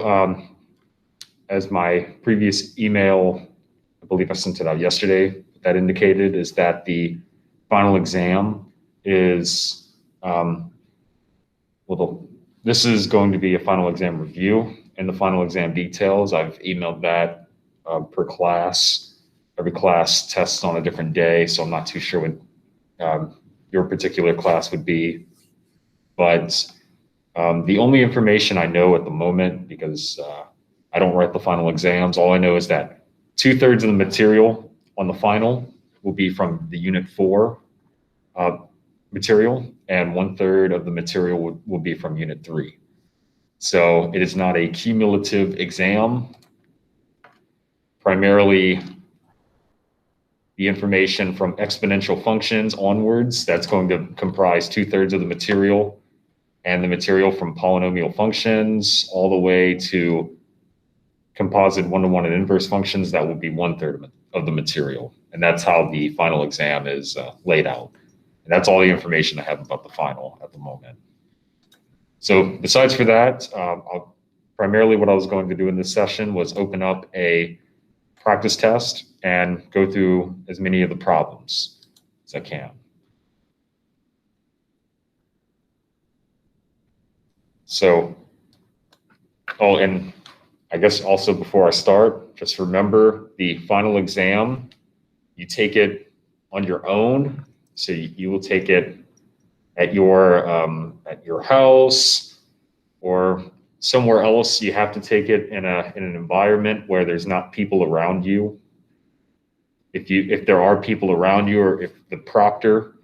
um, as my previous email, I believe I sent it out yesterday, that indicated is that the final exam is, this is going to be a final exam review, and the final exam details, I've emailed that per class. Every class tests on a different day, so I'm not too sure what your particular class would be. But the only information I know at the moment, because I don't write the final exams, all I know is that 2/3 of the material on the final will be from the Unit 4 material, and 1/3 of the material will be from Unit 3. So it is not a cumulative exam. Primarily, the information from exponential functions onwards, that's going to comprise 2/3 of the material, and the material from polynomial functions all the way to composite one-to-one and inverse functions, that will be 1/3 of the material. And that's how the final exam is laid out. And that's all the information I have about the final at the moment. So besides for that, primarily what I was going to do in this session was open up a practice test and go through as many of the problems as I can. So, oh, and I guess also before I start, just remember the final exam, you take it on your own. So you will take it at your house or somewhere else. You have to take it in an environment where there's not people around you. If there are people around you, or if the proctor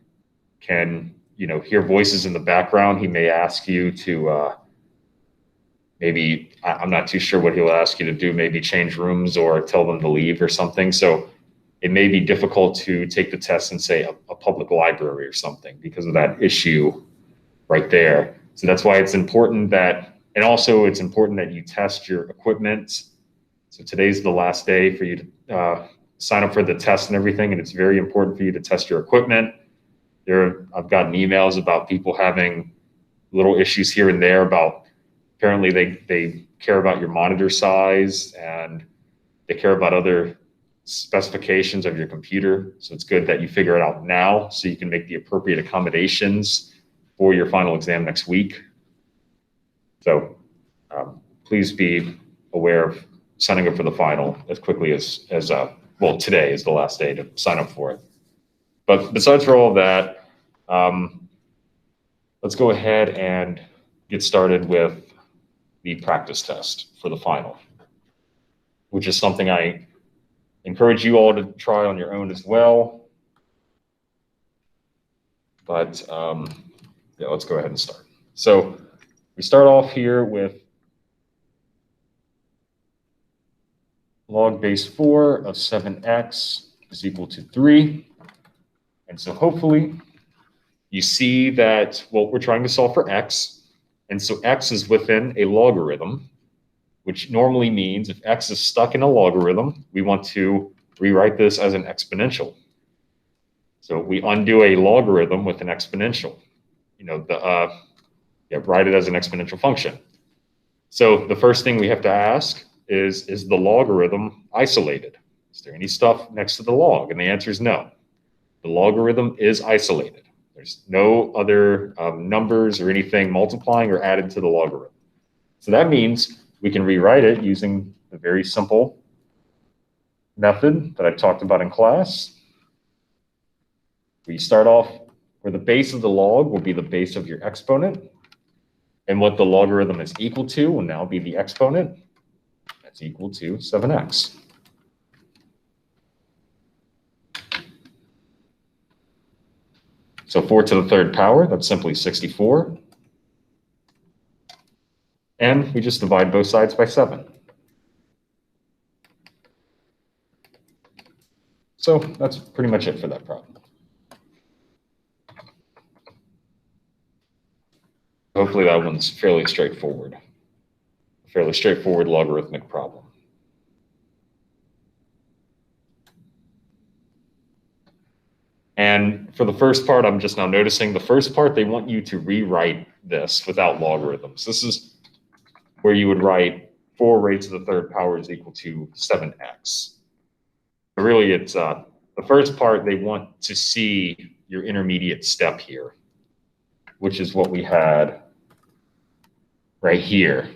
can hear voices in the background, he may ask you to maybe, I'm not too sure what he'll ask you to do, maybe change rooms or tell them to leave or something. So it may be difficult to take the test in, say, a public library or something because of that issue right there. So that's why it's important that, and also it's important that you test your equipment. So today's the last day for you to sign up for the test and everything, and it's very important for you to test your equipment. I've gotten emails about people having little issues here and there about, apparently they care about your monitor size and they care about other specifications of your computer. So it's good that you figure it out now so you can make the appropriate accommodations for your final exam next week. So please be aware of signing up for the final as quickly as well, today is the last day to sign up for it. But besides for all of that, let's go ahead and get started with the practice test for the final, which is something I encourage you all to try on your own as well. But yeah, let's go ahead and start. So we start off here with log base 4 of 7x is equal to 3. And so hopefully you see that, well, we're trying to solve for x. And so x is within a logarithm, which normally means if x is stuck in a logarithm, we want to rewrite this as an exponential. So we undo a logarithm with an exponential, write it as an exponential function. So the first thing we have to ask is the logarithm isolated? Is there any stuff next to the log? And the answer is no. The logarithm is isolated. There's no other numbers or anything multiplying or added to the logarithm. So that means we can rewrite it using the very simple method that I talked about in class. We start off where the base of the log will be the base of your exponent, and what the logarithm is equal to will now be the exponent. That's equal to 7x. So 4 to the 3rd power, that's simply 64. And we just divide both sides by 7. So that's pretty much it for that problem. Hopefully that one's fairly straightforward. A fairly straightforward logarithmic problem. And for the first part, I'm just now noticing the first part, they want you to rewrite this without logarithms. This is where you would write 4 raised to the third power is equal to 7x. But really, it's the first part, they want to see your intermediate step here, which is what we had right here.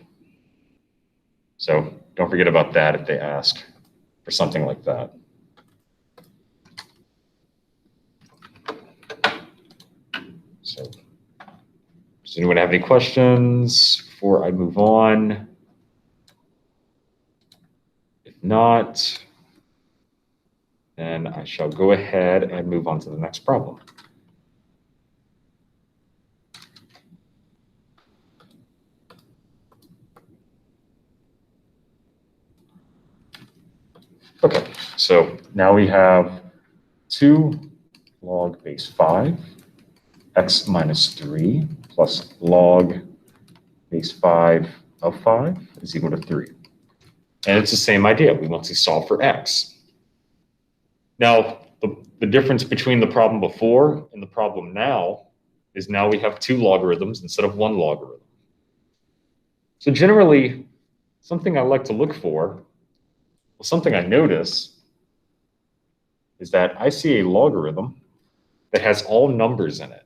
So don't forget about that if they ask for something like that. So does anyone have any questions before I move on? If not, then I shall go ahead and move on to the next problem. Okay, so now we have 2 log base 5 x minus 3 plus log base 5 of 5 is equal to 3. And it's the same idea. We want to solve for x. Now, the difference between the problem before and the problem now is now we have 2 logarithms instead of 1 logarithm. So generally, something I like to look for, well, something I notice is that I see a logarithm that has all numbers in it.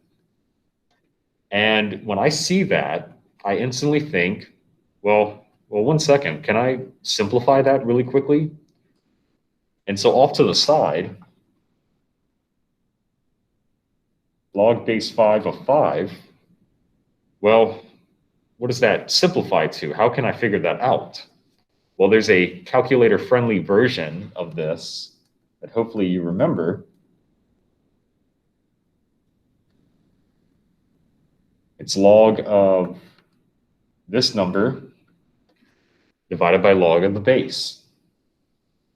And when I see that, I instantly think, well, 1 second, can I simplify that really quickly? And so off to the side, log base 5 of 5, well, what does that simplify to? How can I figure that out? Well, there's a calculator-friendly version of this that hopefully you remember. It's log of this number divided by log of the base.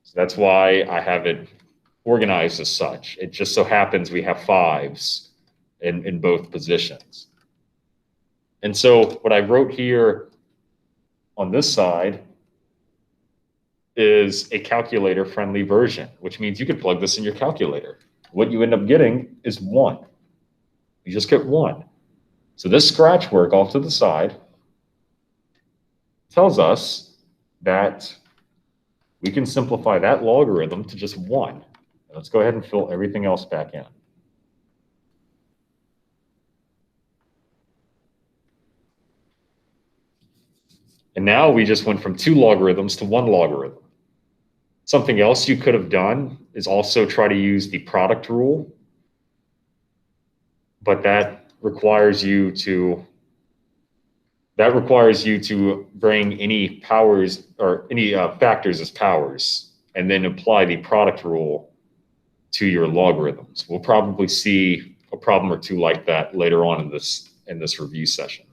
So that's why I have it organized as such. It just so happens we have 5s in both positions. And so what I wrote here on this side is a calculator-friendly version, which means you could plug this in your calculator. What you end up getting is 1. You just get 1. So this scratch work off to the side tells us that we can simplify that logarithm to just 1. Let's go ahead and fill everything else back in. And now we just went from 2 logarithms to 1 logarithm. Something else you could have done is also try to use the product rule, but that requires you to bring any powers or any factors as powers and then apply the product rule to your logarithms. We'll probably see a problem or two like that later on in this review session.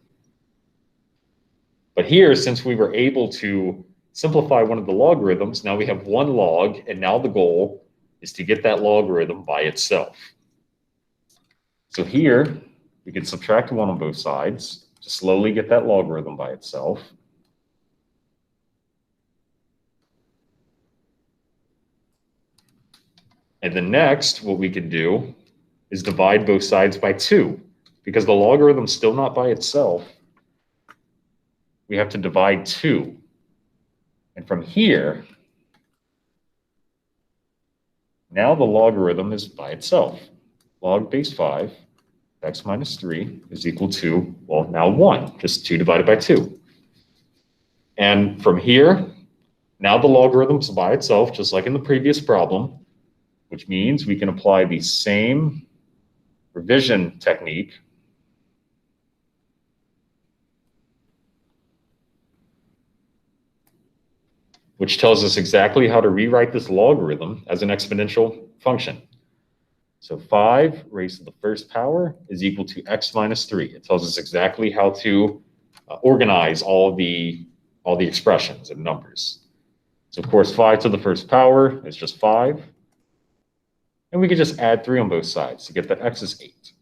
But here, since we were able to simplify one of the logarithms, now we have 1 log, and now the goal is to get that logarithm by itself. So here, we can subtract 1 on both sides to slowly get that logarithm by itself. And then next, what we can do is divide both sides by 2. Because the logarithm's still not by itself, we have to divide 2. And from here, now the logarithm is by itself. Log base 5, x minus 3 is equal to, well, now 1, just 2 divided by 2. And from here, now the logarithm's by itself, just like in the previous problem, which means we can apply the same revision technique which tells us exactly how to rewrite this logarithm as an exponential function. So 5 raised to the first power is equal to x minus 3. It tells us exactly how to organize all the expressions and numbers. So of course, 5 to the first power is just 5. And we can just add 3 on both sides to get that x is 8.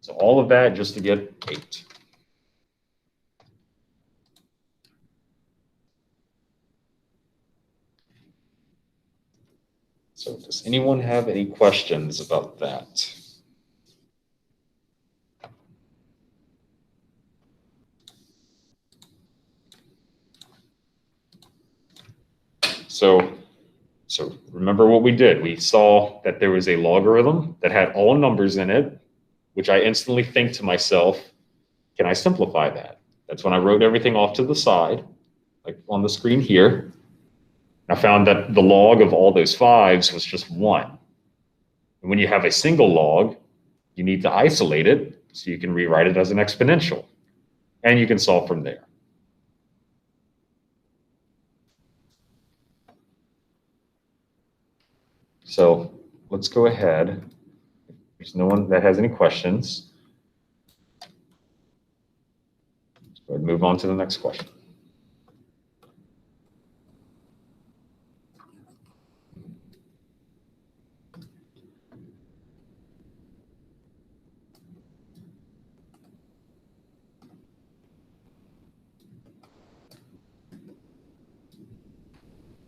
So all of that just to get 8. So does anyone have any questions about that? So remember what we did. We saw that there was a logarithm that had all numbers in it, which I instantly think to myself, can I simplify that? That's when I wrote everything off to the side, like on the screen here. I found that the log of all those fives was just 1. And when you have a single log, you need to isolate it so you can rewrite it as an exponential. And you can solve from there. So let's go ahead. There's no one that has any questions. Let's go ahead and move on to the next question.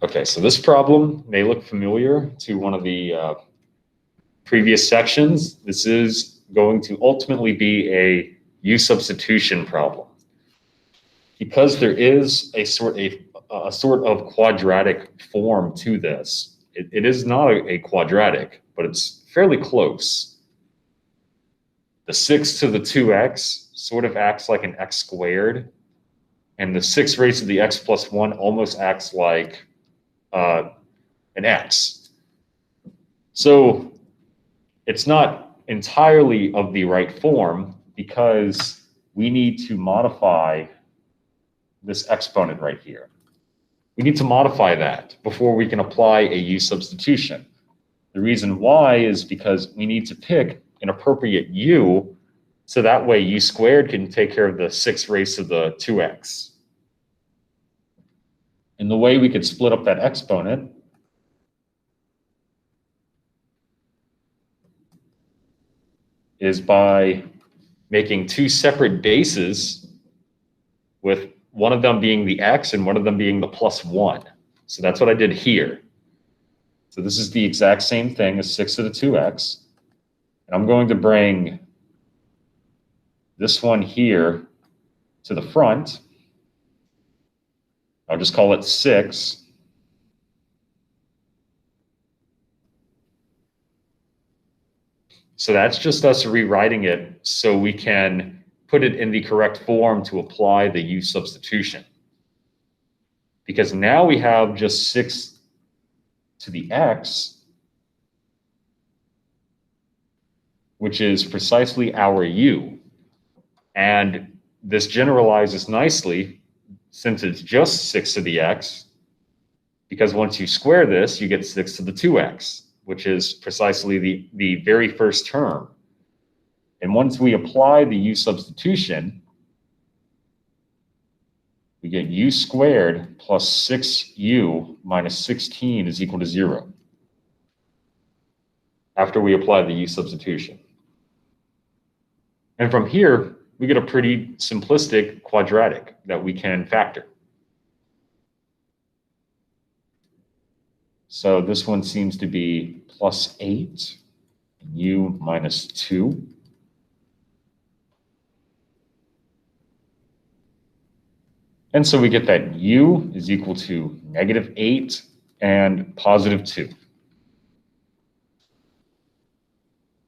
Okay, so this problem may look familiar to one of the previous sections. This is going to ultimately be a U substitution problem. Because there is a sort of quadratic form to this, it is not a quadratic, but it's fairly close. The 6 to the 2x sort of acts like an x squared, and the 6 raised to the x plus 1 almost acts like an x. So it's not entirely of the right form because we need to modify this exponent right here. We need to modify that before we can apply a U substitution. The reason why is because we need to pick an appropriate U so that way U squared can take care of the 6 raised to the 2x. And the way we could split up that exponent is by making 2 separate bases with one of them being the x and one of them being the plus 1. So that's what I did here. So this is the exact same thing as 6 to the 2x. And I'm going to bring this one here to the front. I'll just call it 6. So that's just us rewriting it so we can put it in the correct form to apply the U substitution. Because now we have just 6 to the x, which is precisely our U. And this generalizes nicely since it's just 6 to the x, because once you square this, you get 6 to the 2x, which is precisely the very first term. And once we apply the U substitution, we get U squared plus 6U minus 16 is equal to 0 after we apply the U substitution. And from here, we get a pretty simplistic quadratic that we can factor. So this one seems to be plus 8, U minus 2. And so we get that U is equal to negative 8 and positive 2.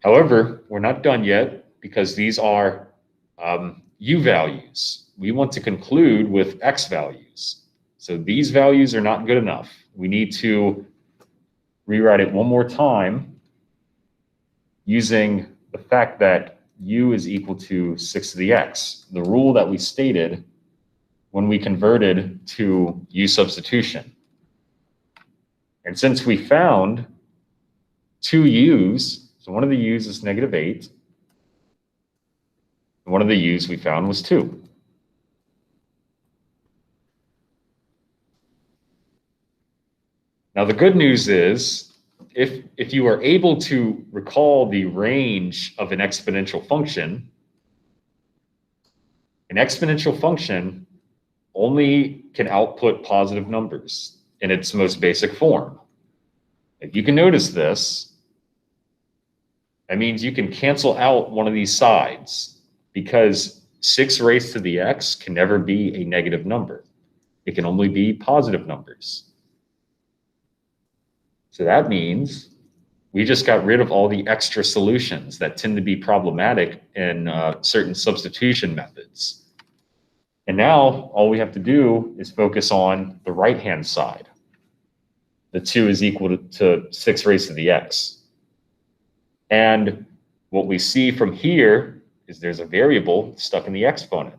However, we're not done yet because these are U values. We want to conclude with X values. So these values are not good enough. We need to rewrite it one more time using the fact that U is equal to 6 to the X, the rule that we stated when we converted to U substitution. And since we found 2 U's, so one of the U's is negative 8, and one of the U's we found was 2. Now the good news is, if you are able to recall the range of an exponential function only can output positive numbers in its most basic form. If you can notice this, that means you can cancel out one of these sides because 6 raised to the x can never be a negative number. It can only be positive numbers. So that means we just got rid of all the extra solutions that tend to be problematic in certain substitution methods. And now all we have to do is focus on the right-hand side. The 2 is equal to 6 raised to the x. And what we see from here is there's a variable stuck in the exponent.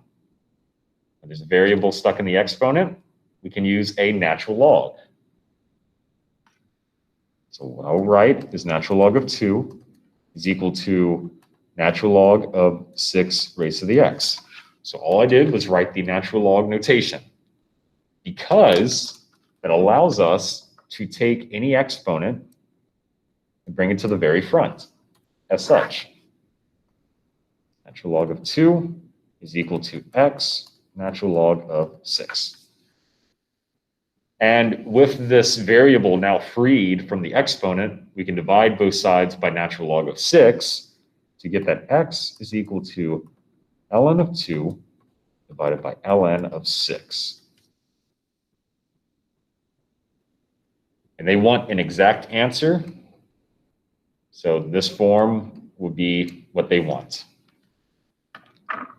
When there's a variable stuck in the exponent, we can use a natural log. So what I'll write is natural log of 2 is equal to natural log of 6 raised to the x. So all I did was write the natural log notation, because it allows us to take any exponent and bring it to the very front as such. Natural log of 2 is equal to x natural log of 6. And with this variable now freed from the exponent, we can divide both sides by natural log of 6 to get that x is equal to ln of 2 divided by ln of 6. And they want an exact answer. So this form would be what they want.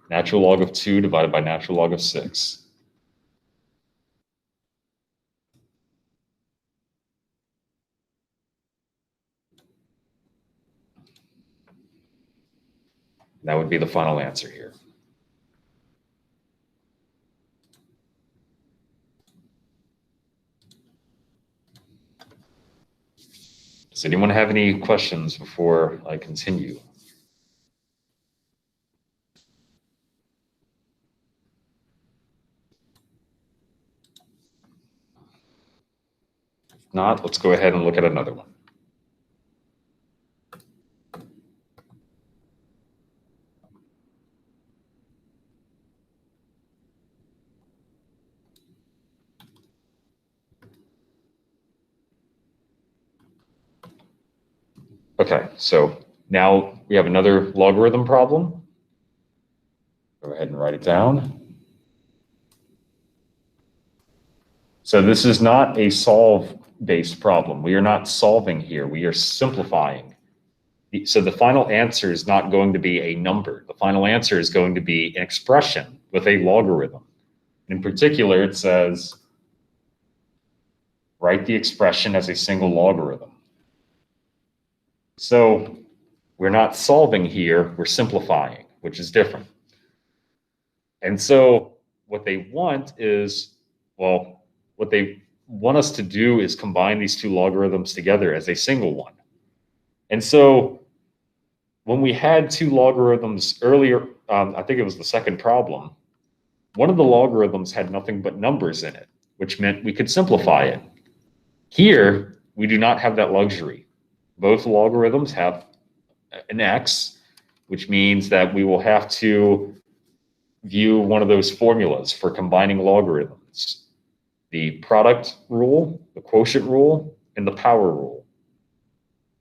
Natural log of 2 divided by natural log of 6. That would be the final answer here. Does anyone have any questions before I continue? If not, let's go ahead and look at another one. Okay, so now we have another logarithm problem. Go ahead and write it down. So this is not a solve-based problem. We are not solving here. We are simplifying. So the final answer is not going to be a number. The final answer is going to be an expression with a logarithm. In particular, it says, write the expression as a single logarithm. So we're not solving here, we're simplifying, which is different. And so what they want is, well, what they want us to do is combine these two logarithms together as a single one. And so when we had two logarithms earlier, I think it was the second problem, one of the logarithms had nothing but numbers in it, which meant we could simplify it. Here, we do not have that luxury. Both logarithms have an x, which means that we will have to view one of those formulas for combining logarithms: the product rule, the quotient rule, and the power rule.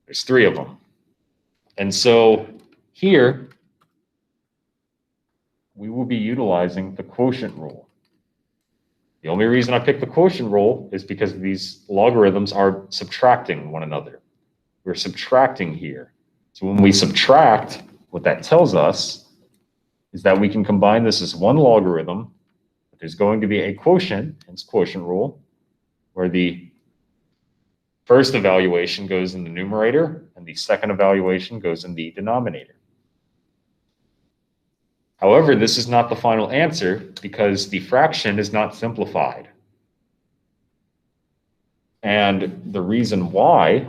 There's three of them. And so here, we will be utilizing the quotient rule. The only reason I picked the quotient rule is because these logarithms are subtracting one another. We're subtracting here. So when we subtract, what that tells us is that we can combine this as one logarithm. There's going to be a quotient, hence quotient rule, where the first evaluation goes in the numerator and the second evaluation goes in the denominator. However, this is not the final answer because the fraction is not simplified. And the reason why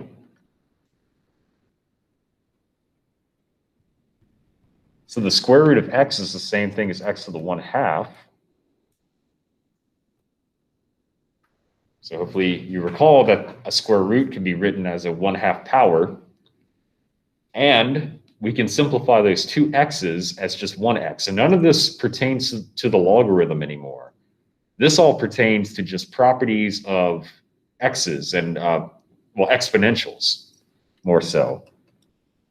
so the square root of x is the same thing as x to the 1/2. So hopefully you recall that a square root can be written as a 1/2 power. And we can simplify those two x's as just one x. And none of this pertains to the logarithm anymore. This all pertains to just properties of x's and, well, exponentials more so.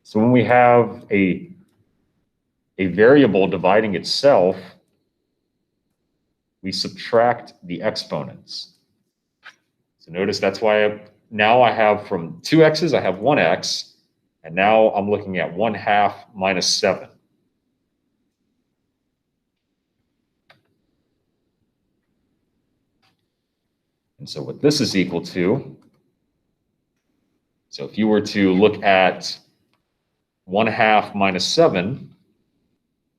So when we have a variable dividing itself, we subtract the exponents. So notice that's why now I have from 2x's, I have 1x, and now I'm looking at 1/2 minus 7. And so what this is equal to, so if you were to look at 1/2 minus 7,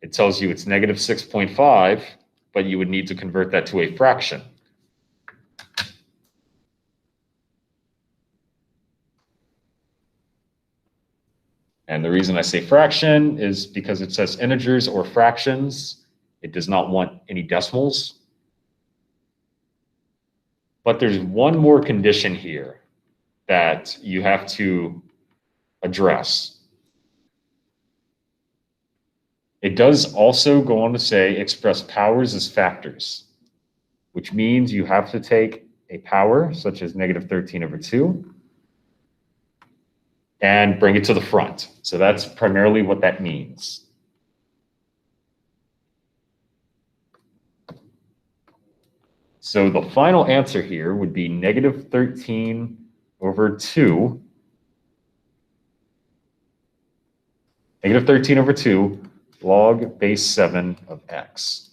it tells you it's negative 6.5, but you would need to convert that to a fraction. And the reason I say fraction is because it says integers or fractions. It does not want any decimals. But there's one more condition here that you have to address. It does also go on to say express powers as factors, which means you have to take a power such as negative 13 over 2 and bring it to the front. So that's primarily what that means. So the final answer here would be negative 13 over 2. Negative 13 over 2 log base 7 of x.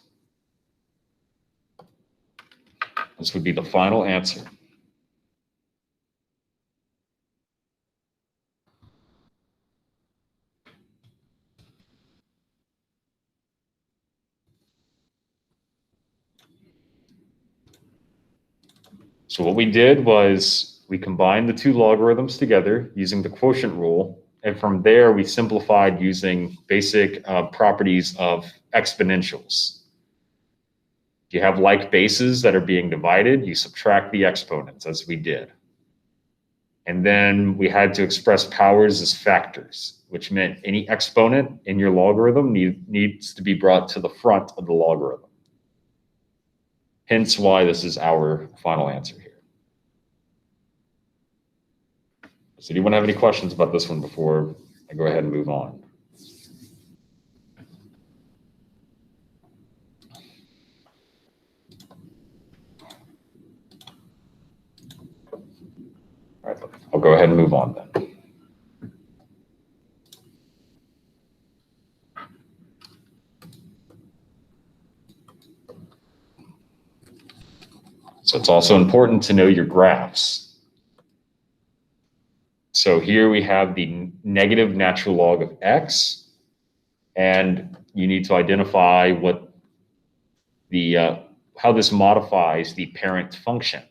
This would be the final answer. So what we did was we combined the two logarithms together using the quotient rule. And from there, we simplified using basic properties of exponentials. If you have like bases that are being divided, you subtract the exponents, as we did. And then we had to express powers as factors, which meant any exponent in your logarithm needs to be brought to the front of the logarithm. Hence why this is our final answer here. So do you want to have any questions about this one before I go ahead and move on? All right, I'll go ahead and move on then. So it's also important to know your graphs. So here we have the negative natural log of x, and you need to identify what the how this modifies the parent function.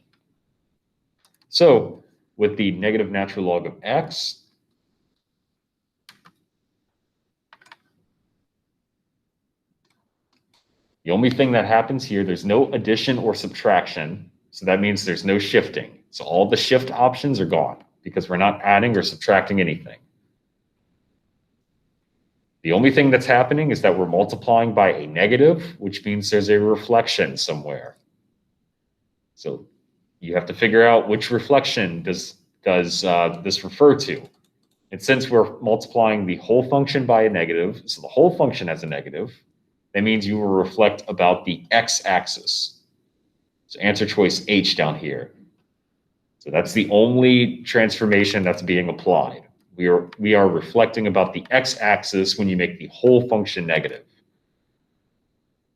So with the negative natural log of x, the only thing that happens here, there's no addition or subtraction. So that means there's no shifting. So all the shift options are gone because we're not adding or subtracting anything. The only thing that's happening is that we're multiplying by a negative, which means there's a reflection somewhere. So you have to figure out which reflection does this refer to. And since we're multiplying the whole function by a negative, so the whole function has a negative, that means you will reflect about the x-axis. So answer choice H down here. So that's the only transformation that's being applied. We are reflecting about the x-axis when you make the whole function negative.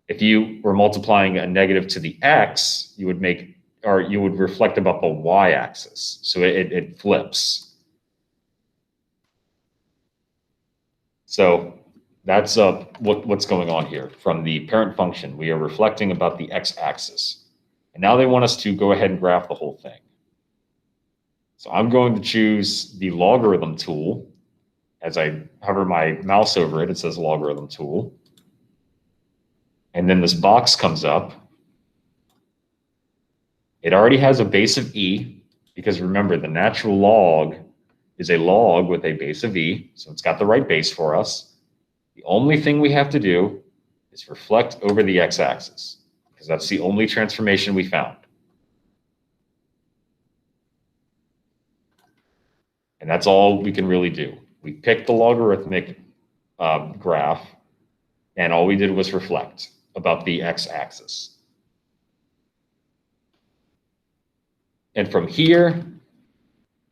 If you were multiplying a negative to the x, you would reflect about the y-axis. So it flips. So that's what's going on here. From the parent function, we are reflecting about the x-axis. And now they want us to go ahead and graph the whole thing. So I'm going to choose the logarithm tool. As I hover my mouse over it, it says logarithm tool. And then this box comes up. It already has a base of e, because remember, the natural log is a log with a base of e, so it's got the right base for us. The only thing we have to do is reflect over the x-axis, because that's the only transformation we found. And that's all we can really do. We picked the logarithmic graph, and all we did was reflect about the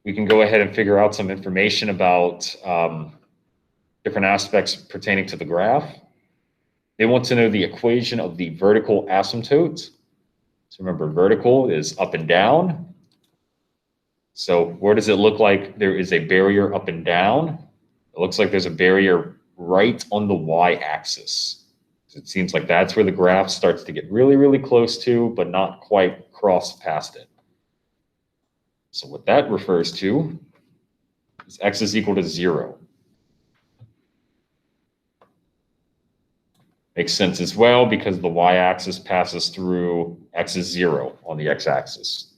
we can go ahead and figure out some information about different aspects pertaining to the graph. They want to know the equation of the vertical asymptote. So remember, vertical is up and down. So where does it look like there is a barrier up and down? It looks like there's a barrier right on the y-axis. It seems like that's where the graph starts to get really, really close to, but not quite cross past it. So what that refers to is x is equal to 0. Makes sense as well because the y-axis passes through x is 0 on the x-axis.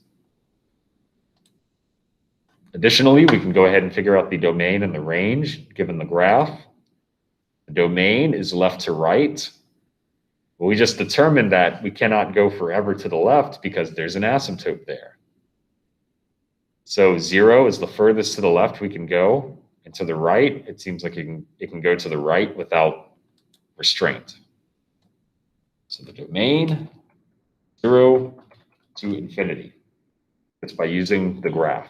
Additionally, we can go ahead and figure out the domain and the range given the graph. The domain is left to right. But we just determined that we cannot go forever to the left because there's an asymptote there. So 0 is the furthest to the left we can go, and to the right, it seems like it can go to the right without restraint. So the domain, 0 to infinity. It's by using the graph.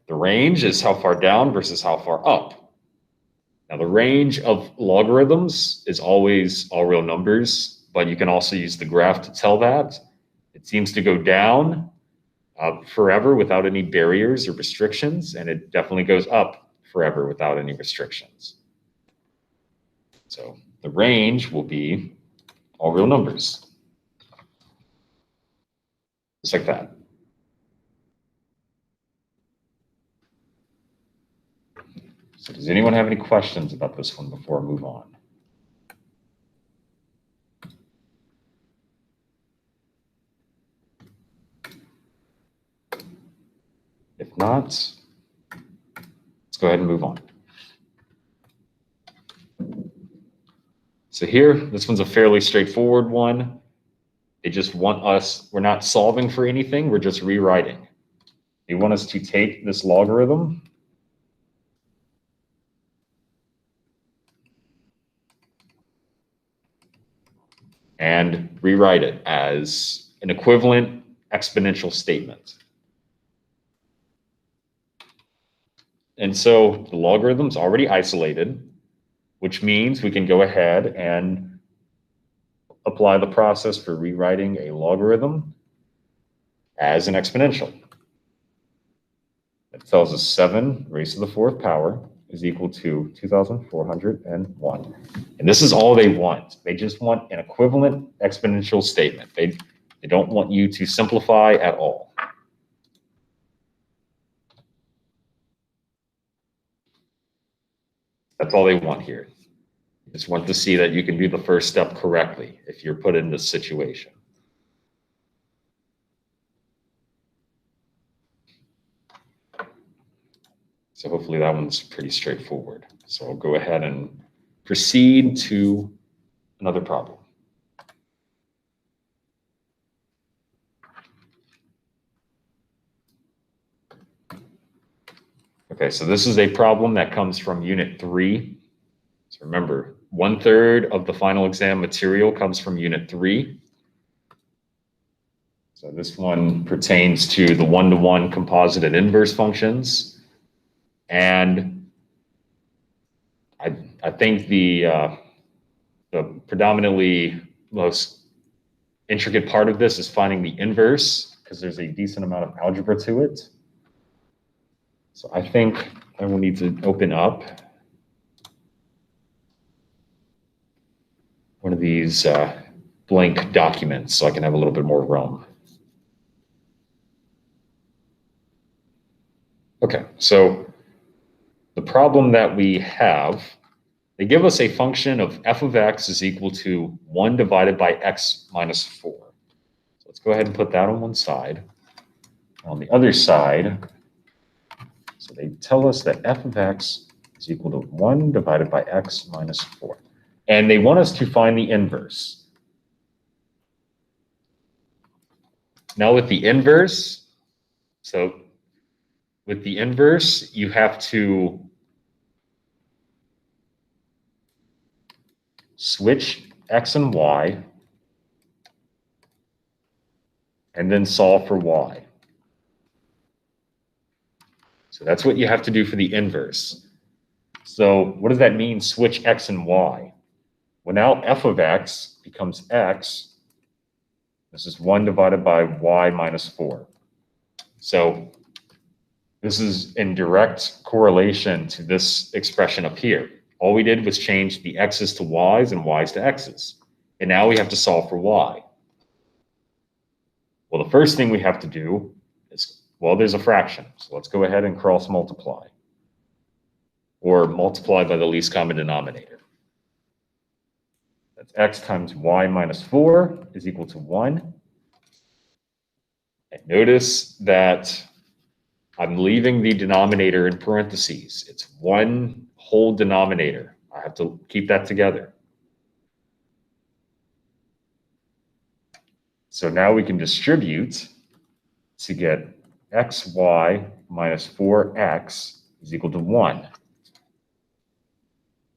The range is how far down versus how far up. Now, the range of logarithms is always all real numbers, but you can also use the graph to tell that. It seems to go down forever without any barriers or restrictions, and it definitely goes up forever without any restrictions. So the range will be all real numbers, just like that. So does anyone have any questions about this one before I move on? If not, let's go ahead and move on. So here, this one's a fairly straightforward one. They just want us, we're not solving for anything, we're just rewriting. They want us to take this logarithm and rewrite it as an equivalent exponential statement. And so the logarithm's already isolated, which means we can go ahead and apply the process for rewriting a logarithm as an exponential. It tells us 7 raised to the 4th power is equal to 2,401. And this is all they want. They just want an equivalent exponential statement. They don't want you to simplify at all. That's all they want here. They just want to see that you can do the first step correctly if you're put in this situation. So hopefully that one's pretty straightforward. So I'll go ahead and proceed to another problem. Okay, so this is a problem that comes from Unit 3. So remember, 1/3 of the final exam material comes from Unit 3. So this one pertains to the one-to-one composite and inverse functions. And I think the predominantly most intricate part of this is finding the inverse, because there's a decent amount of algebra to it. So I think I will need to open up one of these blank documents so I can have a little bit more room. Okay, so the problem that we have, they give us a function of f of x is equal to 1 divided by x minus 4. So let's go ahead and put that on one side. On the other side, so they tell us that f of x is equal to 1 divided by x minus 4. And they want us to find the inverse. Now with the inverse, you have to switch x and y and then solve for y. So that's what you have to do for the inverse. So what does that mean, switch x and y? Well, now f of x becomes x. This is 1 divided by y minus 4. So this is in direct correlation to this expression up here. All we did was change the x's to y's and y's to x's. And now we have to solve for y. Well, the first thing we have to do is, well, there's a fraction. So let's go ahead and cross multiply. Or multiply by the least common denominator. That's x times y minus 4 is equal to 1. And notice that I'm leaving the denominator in parentheses. It's one whole denominator. I have to keep that together. So now we can distribute to get xy minus 4x is equal to 1.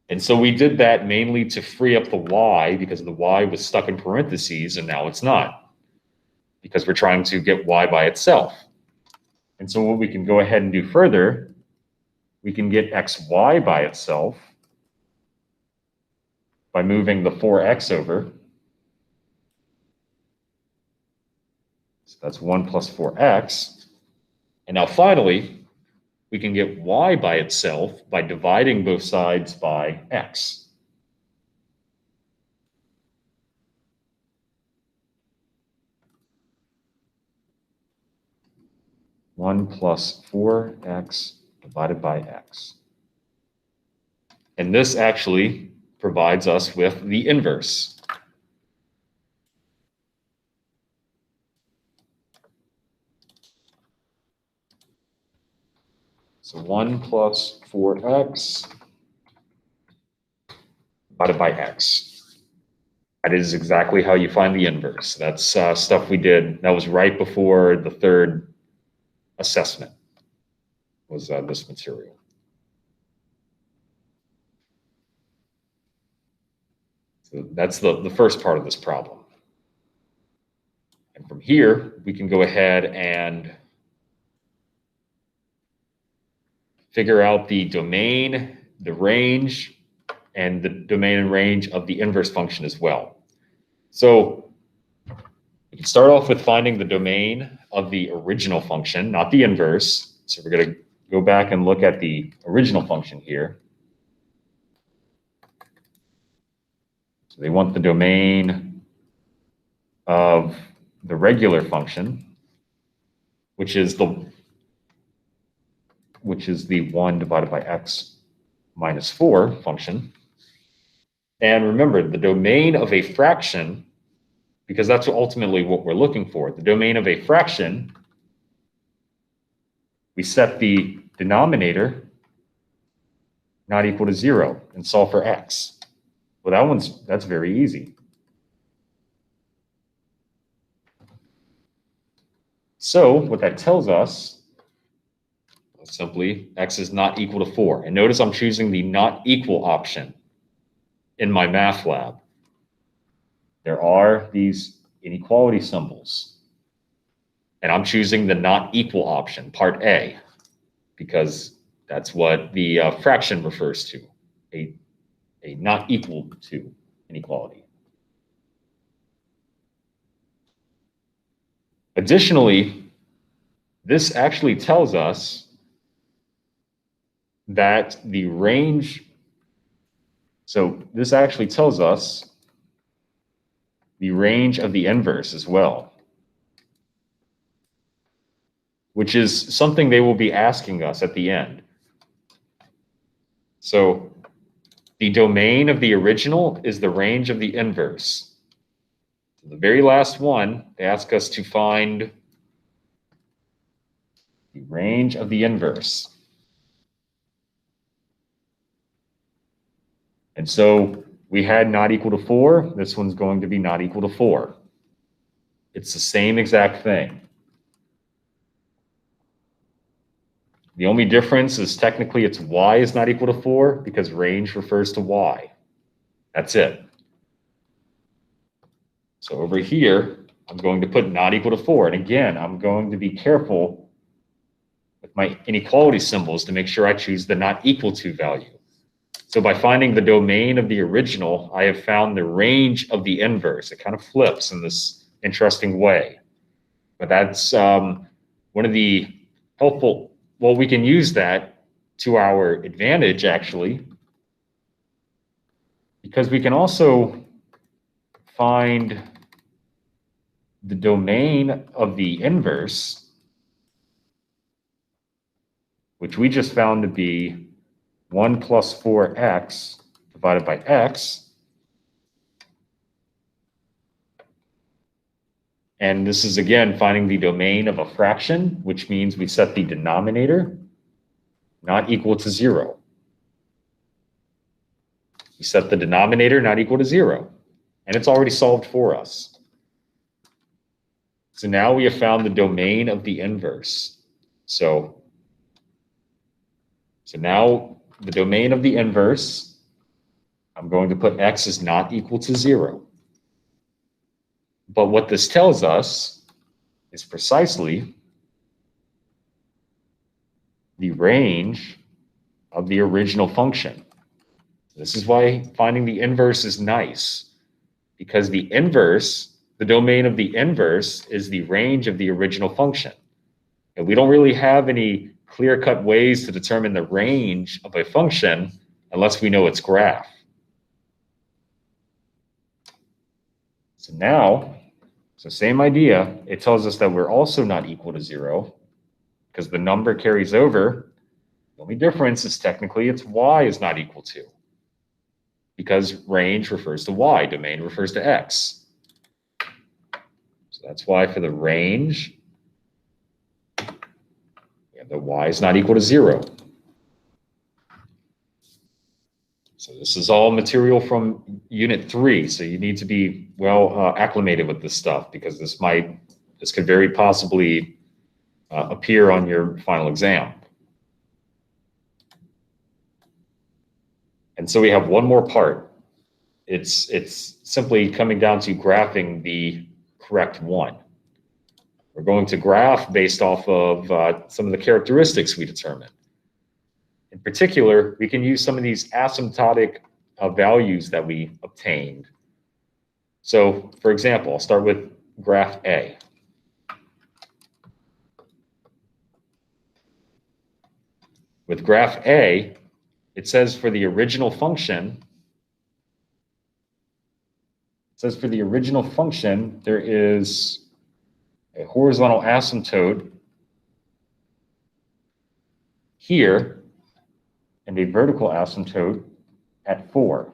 And so we did that mainly to free up the y because the y was stuck in parentheses and now it's not, because we're trying to get y by itself. And so what we can go ahead and do further, we can get xy by itself by moving the 4x over. So that's 1 plus 4x. And now finally, we can get y by itself by dividing both sides by x. One plus 4x divided by x. And this actually provides us with the inverse. So 1 plus 4x divided by x. That is exactly how you find the inverse. That's stuff we did. That was right before the third assessment, was this material. So that's the first part of this problem. And from here, we can go ahead and figure out the domain, the range, and the domain and range of the inverse function as well. So we can start off with finding the domain of the original function, not the inverse. So we're going to go back and look at the original function here. So they want the domain of the regular function, which is the 1 divided by x minus 4 function. And remember, the domain of a fraction, because that's ultimately what we're looking for, the domain of a fraction, we set the denominator not equal to 0 and solve for x. Well, that's very easy. So what that tells us, simply, x is not equal to 4. And notice I'm choosing the not equal option in my math lab. There are these inequality symbols. And I'm choosing the not equal option, part A, because that's what the fraction refers to, a not equal to inequality. Additionally, this actually tells us that the range, so this actually tells us the range of the inverse as well, which is something they will be asking us at the end. So the domain of the original is the range of the inverse. The very last one, they ask us to find the range of the inverse. And so we had not equal to 4. This one's going to be not equal to 4. It's the same exact thing. The only difference is technically it's y is not equal to 4 because range refers to y. That's it. So over here, I'm going to put not equal to 4. And again, I'm going to be careful with my inequality symbols to make sure I choose the not equal to value. So by finding the domain of the original, I have found the range of the inverse. It kind of flips in this interesting way. But that's one of the helpful, well, we can use that to our advantage, actually, because we can also find the domain of the inverse, which we just found to be 1 plus 4x divided by x. And this is, again, finding the domain of a fraction, which means we set the denominator not equal to 0. We set the denominator not equal to 0, and it's already solved for us. So now we have found the domain of the inverse. So now the domain of the inverse, I'm going to put x is not equal to 0. But what this tells us is precisely the range of the original function. This is why finding the inverse is nice, because the inverse, the domain of the inverse, is the range of the original function. And we don't really have any clear-cut ways to determine the range of a function unless we know its graph. So now, same idea, it tells us that we're also not equal to 0 because the number carries over. The only difference is technically its y is not equal to, because range refers to y, domain refers to x. So that's why for the range, the y is not equal to 0. So this is all material from Unit 3, so you need to be well acclimated with this stuff, because this could very possibly appear on your final exam. And so we have one more part. It's simply coming down to graphing the correct one. We're going to graph based off of some of the characteristics we determined. In particular, we can use some of these asymptotic values that we obtained. So, for example, I'll start with graph A. With graph A, it says for the original function, there is a horizontal asymptote here and a vertical asymptote at 4.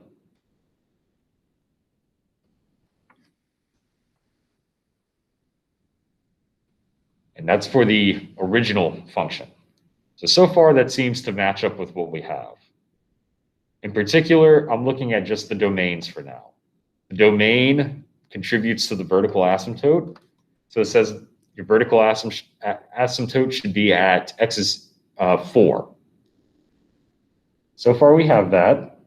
And that's for the original function. So far that seems to match up with what we have. In particular, I'm looking at just the domains for now. The domain contributes to the vertical asymptote. So it says your vertical asymptote should be at x is 4. So far we have that.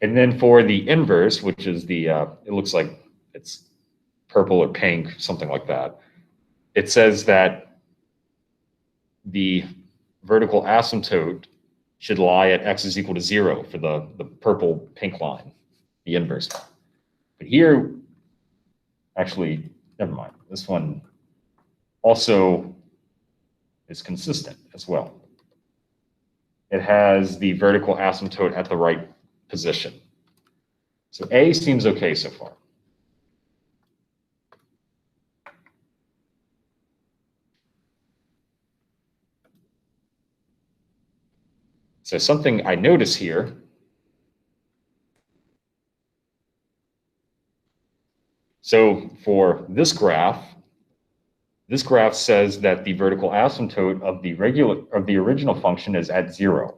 And then for the inverse, which is the, it looks like it's purple or pink, something like that. It says that the vertical asymptote should lie at x is equal to 0 for the purple pink line, the inverse. But here, actually, never mind. This one also is consistent as well. It has the vertical asymptote at the right position. So A seems okay so far. So something I notice here, so for this graph says that the vertical asymptote of the original function is at 0.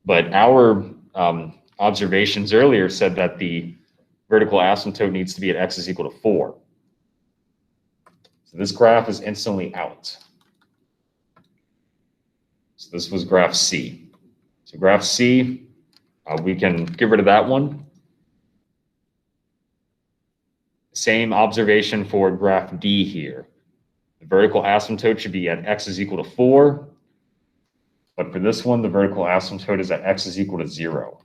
But our observations earlier said that the vertical asymptote needs to be at x is equal to 4. So this graph is instantly out. So this was graph C. So graph C, we can get rid of that one. Same observation for graph D here. The vertical asymptote should be at x is equal to 4. But for this one, the vertical asymptote is at x is equal to 0.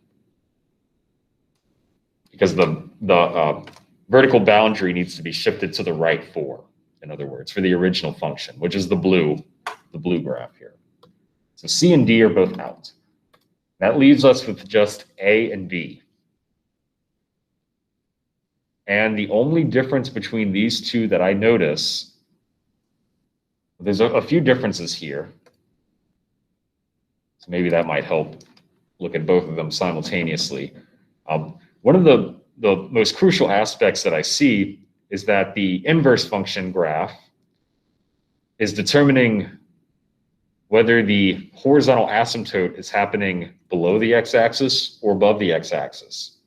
Because the vertical boundary needs to be shifted to the right 4, in other words, for the original function, which is the blue graph here. So C and D are both out. That leaves us with just A and B. And the only difference between these two that I notice, there's a few differences here. So maybe that might help look at both of them simultaneously. One of the most crucial aspects that I see is that the inverse function graph is determining whether the horizontal asymptote is happening below the x-axis or above the x-axis.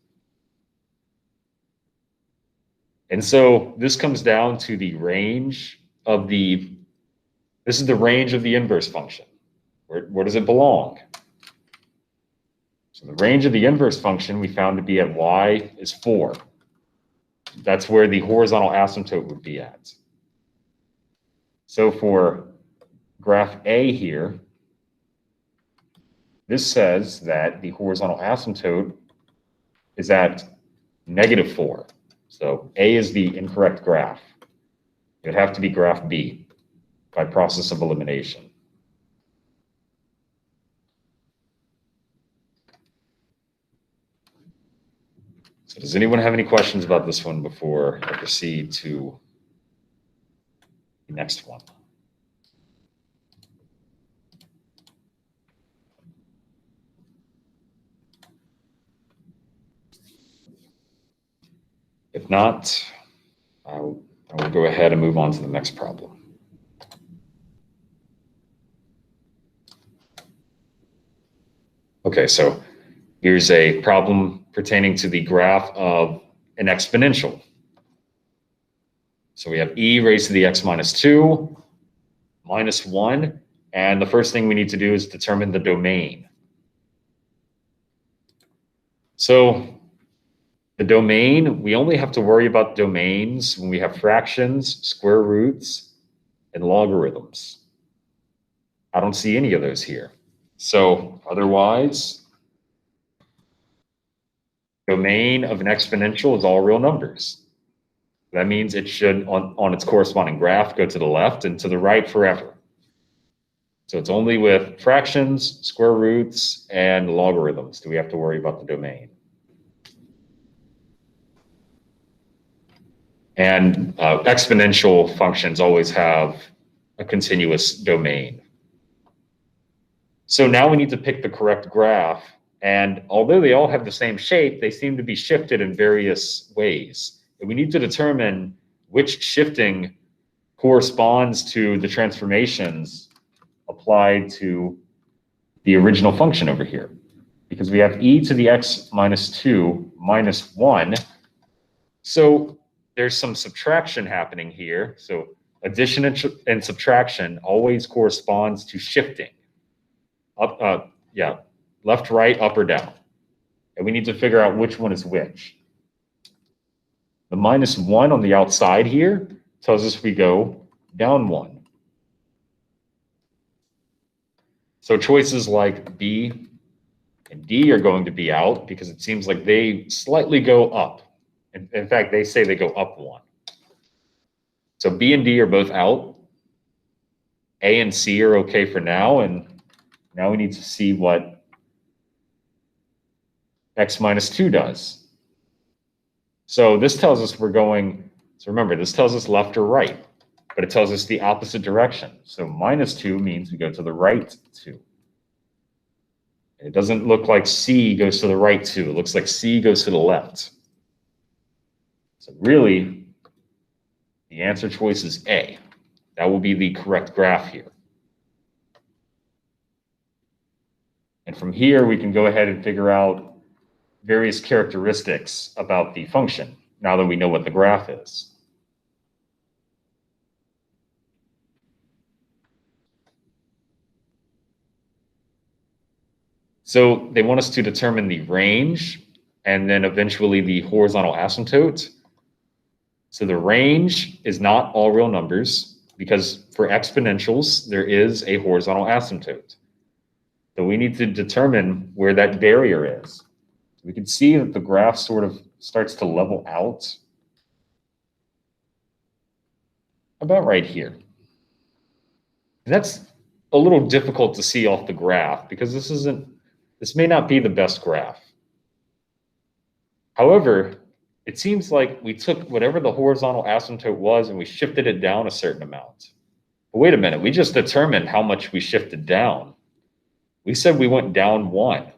And so this comes down to the range of this is the range of the inverse function. Where does it belong? So the range of the inverse function we found to be at y is 4. That's where the horizontal asymptote would be at. So for graph A here, this says that the horizontal asymptote is at -4. So A is the incorrect graph. It would have to be graph B by process of elimination. So does anyone have any questions about this one before I proceed to the next one? If not, I will go ahead and move on to the next problem. Okay, so here's a problem pertaining to the graph of an exponential. So we have e raised to the x minus 2, minus 1, and the first thing we need to do is determine the domain. So the domain, we only have to worry about domains when we have fractions, square roots, and logarithms. I don't see any of those here. So otherwise, domain of an exponential is all real numbers. That means it should, on its corresponding graph, go to the left and to the right forever. So it's only with fractions, square roots, and logarithms do we have to worry about the domain. And exponential functions always have a continuous domain. So now we need to pick the correct graph. And although they all have the same shape, they seem to be shifted in various ways. And we need to determine which shifting corresponds to the transformations applied to the original function over here. Because we have e to the x minus 2 minus 1. So there's some subtraction happening here. So addition and subtraction always corresponds to shifting. Left, right, up, or down. And we need to figure out which one is which. The minus 1 on the outside here tells us we go down 1. So choices like B and D are going to be out because it seems like they slightly go up. In fact, they say they go up 1. So B and D are both out. A and C are okay for now. And now we need to see what x minus 2 does. So this tells us we're going, so remember, this tells us left or right, but it tells us the opposite direction. So minus 2 means we go to the right 2. It doesn't look like C goes to the right 2. It looks like C goes to the left. So really, the answer choice is A. That will be the correct graph here. And from here, we can go ahead and figure out various characteristics about the function, now that we know what the graph is. So they want us to determine the range and then eventually the horizontal asymptote. So the range is not all real numbers because for exponentials, there is a horizontal asymptote. So we need to determine where that barrier is. We can see that the graph sort of starts to level out about right here. And that's a little difficult to see off the graph because this may not be the best graph. However, it seems like we took whatever the horizontal asymptote was and we shifted it down a certain amount. But wait a minute, we just determined how much we shifted down. We said we went down 1.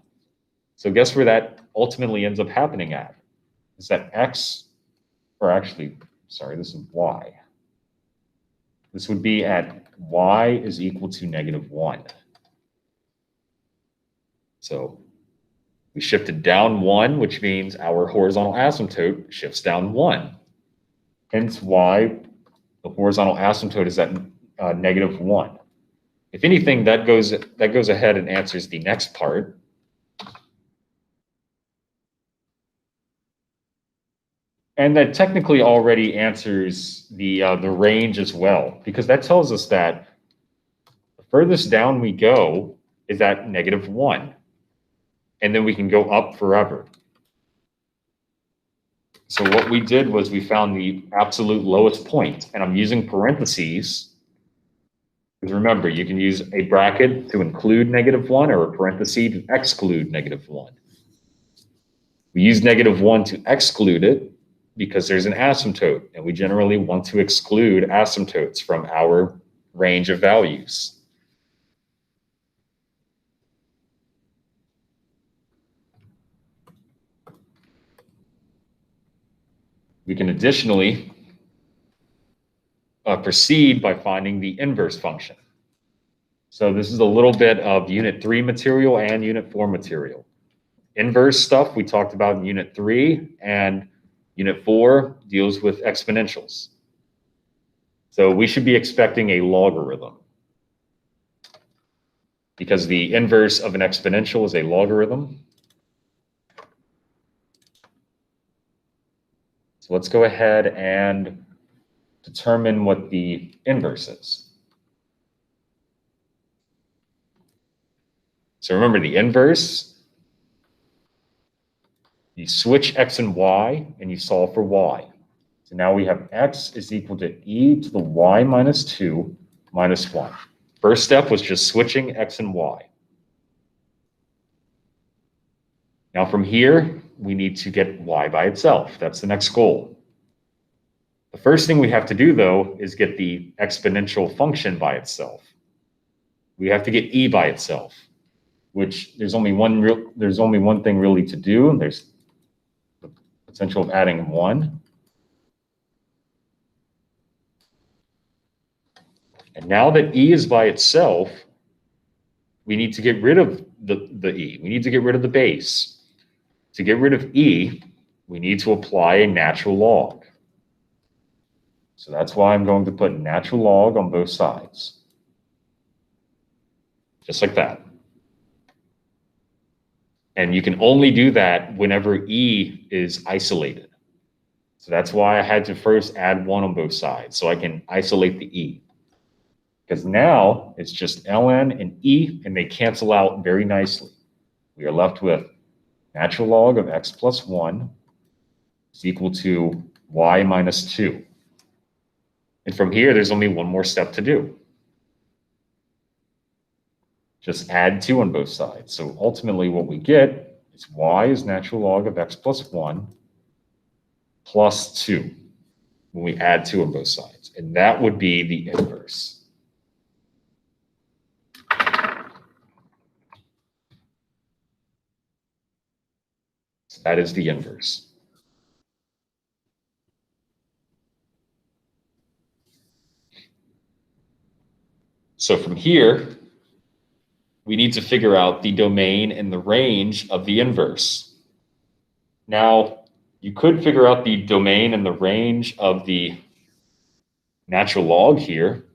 So guess where that ultimately ends up happening at? Is that x, or actually, sorry, this is y. This would be at y is equal to -1. So we shifted down 1, which means our horizontal asymptote shifts down 1. Hence why the horizontal asymptote is at -1. If anything, that goes ahead and answers the next part. And that technically already answers the range as well, because that tells us that the furthest down we go is at -1. And then we can go up forever. So what we did was we found the absolute lowest point, and I'm using parentheses. Because remember, you can use a bracket to include -1 or a parenthesis to exclude -1. We use -1 to exclude it because there's an asymptote, and we generally want to exclude asymptotes from our range of values. We can additionally proceed by finding the inverse function. So this is a little bit of Unit 3 material and Unit 4 material. Inverse stuff we talked about in Unit 3, and Unit 4 deals with exponentials. So we should be expecting a logarithm because the inverse of an exponential is a logarithm. So let's go ahead and determine what the inverse is. So remember the inverse, you switch x and y and you solve for y. So now we have x is equal to e to the y minus 2 minus 1. First step was just switching x and y. Now from here, we need to get y by itself. That's the next goal. The first thing we have to do, though, is get the exponential function by itself. We have to get e by itself, which there's only one thing really to do, and there's the potential of adding 1. And now that e is by itself, we need to get rid of the e. We need to get rid of the base. To get rid of e, we need to apply a natural log. So that's why I'm going to put natural log on both sides. Just like that. And you can only do that whenever e is isolated. So that's why I had to first add 1 on both sides, so I can isolate the e. Because now it's just ln and e, and they cancel out very nicely. We are left with natural log of x plus 1 is equal to y minus 2. And from here, there's only one more step to do. Just add 2 on both sides. So ultimately what we get is y is natural log of x plus 1 plus 2 when we add 2 on both sides. And that would be the inverse. So that is the inverse. So from here, we need to figure out the domain and the range of the inverse. Now, you could figure out the domain and the range of the natural log here.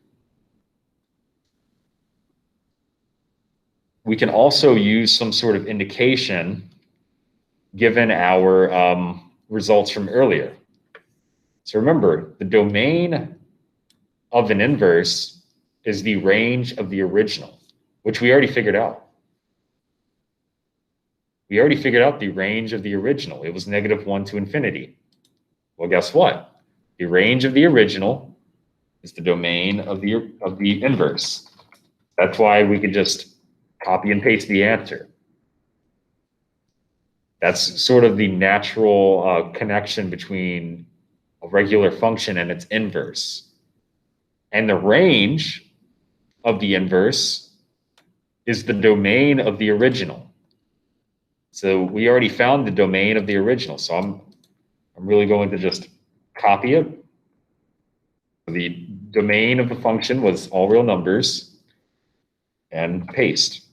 We can also use some sort of indication given our results from earlier. So remember, the domain of an inverse is the range of the original, which we already figured out. We already figured out the range of the original. It was -1 to infinity. Well, guess what? The range of the original is the domain of the inverse. That's why we could just copy and paste the answer. That's sort of the natural connection between a regular function and its inverse. And the range of the inverse is the domain of the original. So we already found the domain of the original. So I'm really going to just copy it. The domain of the function was all real numbers, and paste.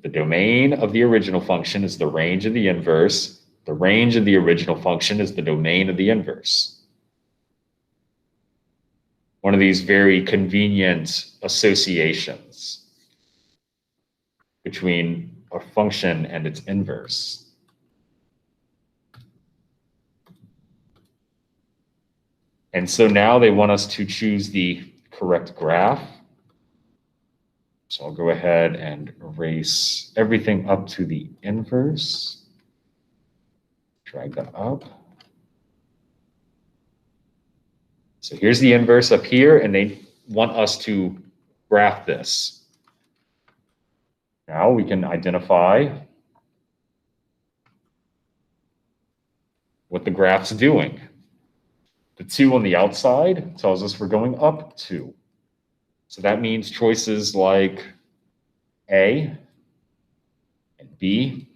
The domain of the original function is the range of the inverse. The range of the original function is the domain of the inverse. One of these very convenient associations between a function and its inverse. And so now they want us to choose the correct graph. So I'll go ahead and erase everything up to the inverse. Drag that up. So here's the inverse up here, and they want us to graph this. Now we can identify what the graph's doing. The 2 on the outside tells us we're going up 2. So that means choices like A and B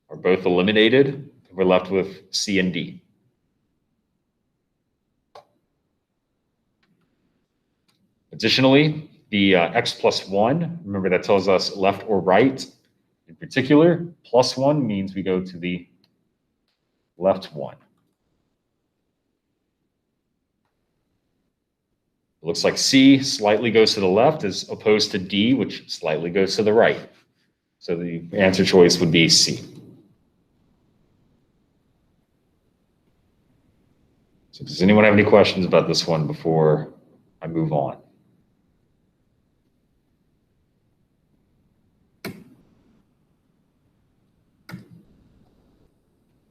are both eliminated. We're left with C and D. Additionally, the x plus 1, remember that tells us left or right. In particular, +1 means we go to the left one. It looks like C slightly goes to the left as opposed to D, which slightly goes to the right. So the answer choice would be C. So does anyone have any questions about this one before I move on?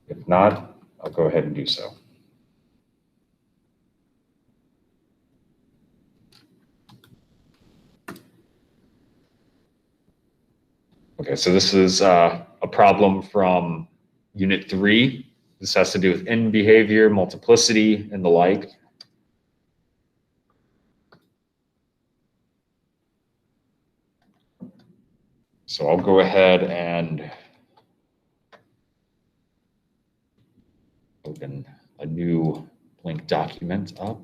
If not, I'll go ahead and do so. Okay, so this is a problem from Unit 3. This has to do with end behavior, multiplicity, and the like. So I'll go ahead and open a new blank document up.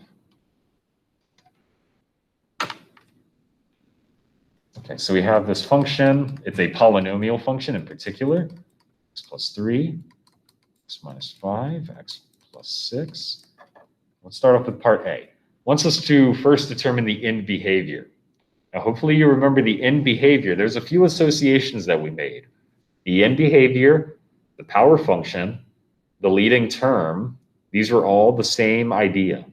Okay, so we have this function. It's a polynomial function in particular. X plus 3, x minus 5, x plus 6. Let's start off with part A. Wants us to first determine the end behavior. Now, hopefully you remember the end behavior. There's a few associations that we made. The end behavior, the power function, the leading term, these are all the same idea.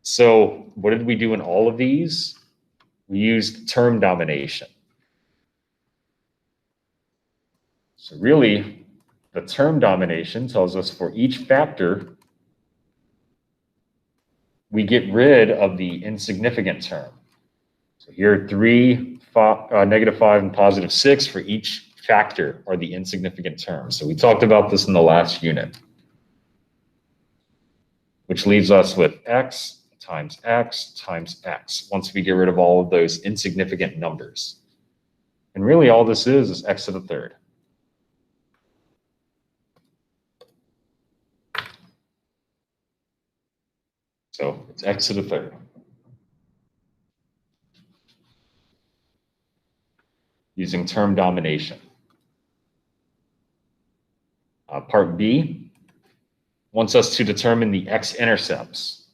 So what did we do in all of these? We used term domination. So really, the term domination tells us for each factor, we get rid of the insignificant term. So here, 3, -5, and +6 for each factor are the insignificant terms. So we talked about this in the last unit, which leaves us with x times x once we get rid of all of those insignificant numbers. And really all this is x to the third. So it's x to the third. Using term domination. Part B wants us to determine the x-intercepts.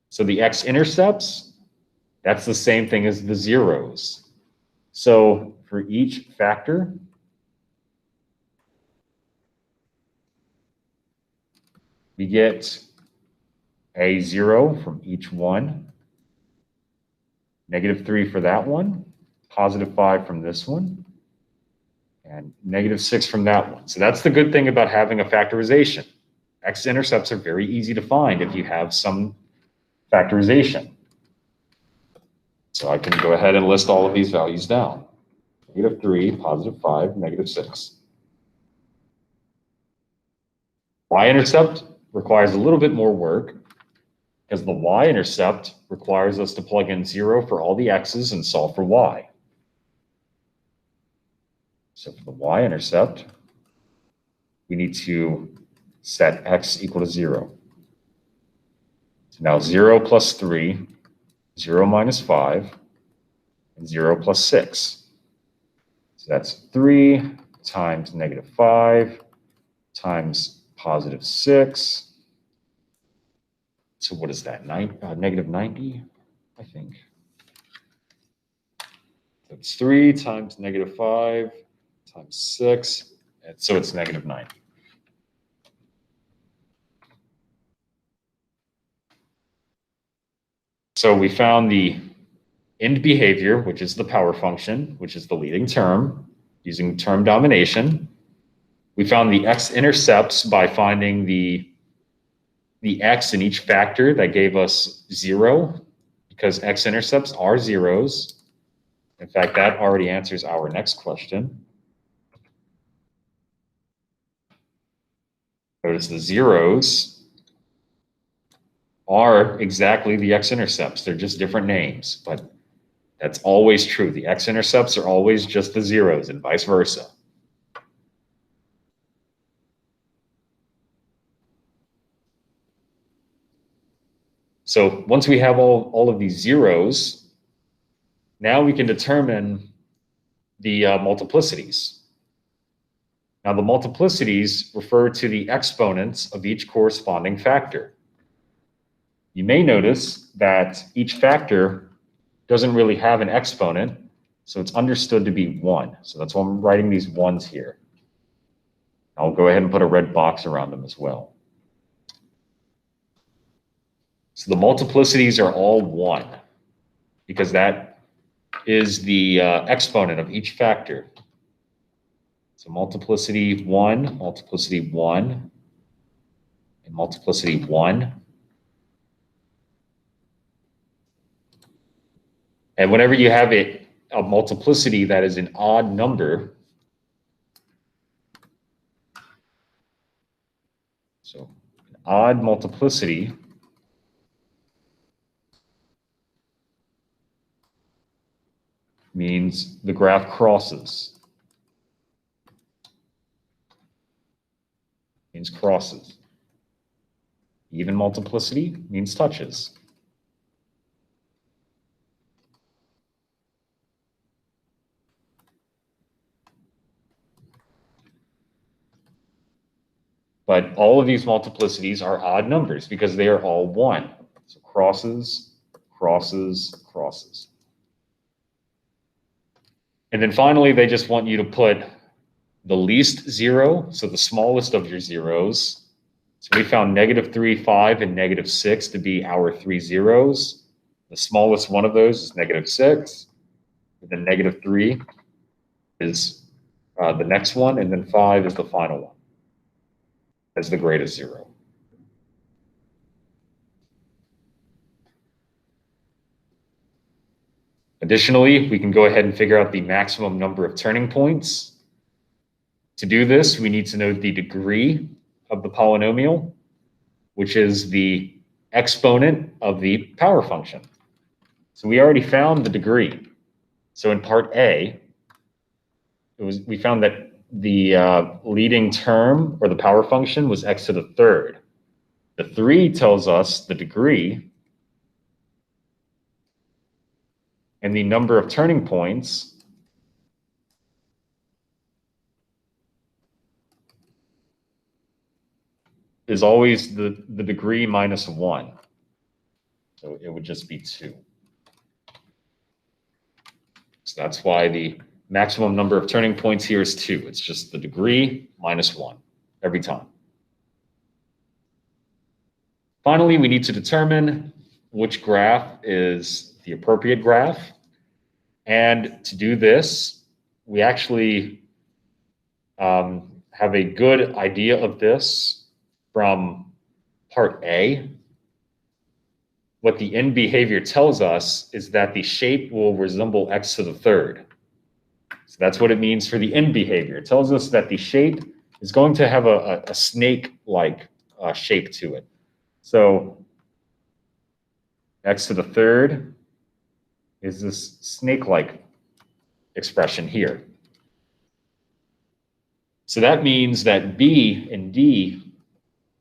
So the x-intercepts, that's the same thing as the zeros. So for each factor, we get a 0 from each one, -3 for that one, +5 from this one, and -6 from that one. So that's the good thing about having a factorization. X-intercepts are very easy to find if you have some factorization. So I can go ahead and list all of these values down. -3, +5, -6. Y-intercept requires a little bit more work because the y-intercept requires us to plug in 0 for all the x's and solve for y. So for the y-intercept, we need to set x equal to 0. So now 0 plus 3, 0 minus 5, and 0 plus 6. So that's 3 times -5 times +6. So what is that, -90, I think. That's 3 times -5 times 6, and so it's -90. So we found the end behavior, which is the power function, which is the leading term, using term domination. We found the x-intercepts by finding the x in each factor that gave us 0, because x-intercepts are zeros. In fact, that already answers our next question. Notice the zeros are exactly the x-intercepts. They're just different names, but that's always true. The x-intercepts are always just the zeros and vice versa. So once we have all of these zeros, now we can determine the multiplicities. Now the multiplicities refer to the exponents of each corresponding factor. You may notice that each factor doesn't really have an exponent, so it's understood to be 1. So that's why I'm writing these 1s here. I'll go ahead and put a red box around them as well. So the multiplicities are all 1, because that is the exponent of each factor. So multiplicity 1, and multiplicity 1. And whenever you have a multiplicity that is an odd number, so an odd multiplicity means the graph crosses. Means crosses. Even multiplicity means touches. But all of these multiplicities are odd numbers because they are all 1. So crosses, crosses, crosses. And then finally, they just want you to put the least 0, so the smallest of your zeros. So we found -3, 5, and -6 to be our 3 zeros. The smallest one of those is -6. And then -3 is the next one, and then 5 is the final one as the greatest 0. Additionally, we can go ahead and figure out the maximum number of turning points. To do this, we need to know the degree of the polynomial, which is the exponent of the power function. So we already found the degree. So in part A, we found that the leading term, or the power function, was x to the 3rd. The 3 tells us the degree, and the number of turning points is always the degree minus 1. So it would just be 2. So that's why the maximum number of turning points here is 2. It's just the degree minus 1 every time. Finally, we need to determine which graph is the appropriate graph. And to do this, we actually have a good idea of this from part A. What the end behavior tells us is that the shape will resemble x to the third. So that's what it means for the end behavior. It tells us that the shape is going to have a snake-like shape to it. So x to the third is this snake-like expression here. So that means that B and D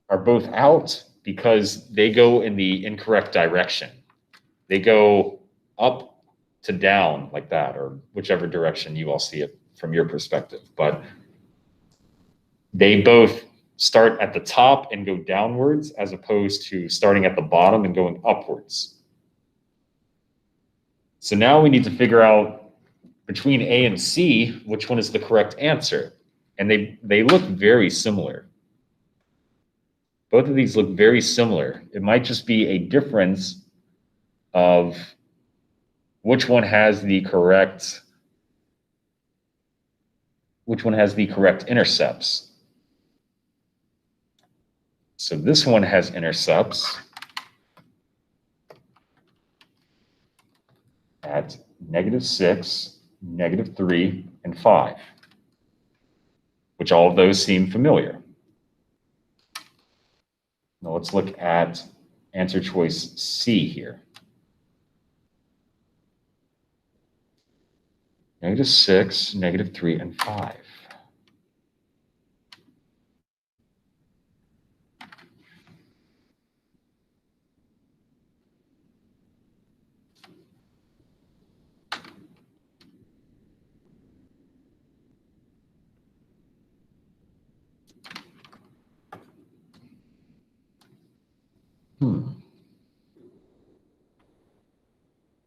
are both out because they go in the incorrect direction. They go up to down like that, or whichever direction you all see it from your perspective. But they both start at the top and go downwards as opposed to starting at the bottom and going upwards. So now we need to figure out between A and C, which one is the correct answer. And they look very similar. Both of these look very similar. It might just be a difference of which one has the correct intercepts. So this one has intercepts at -6, -3, and 5, which all of those seem familiar. Now let's look at answer choice C here. -6, -3, and 5.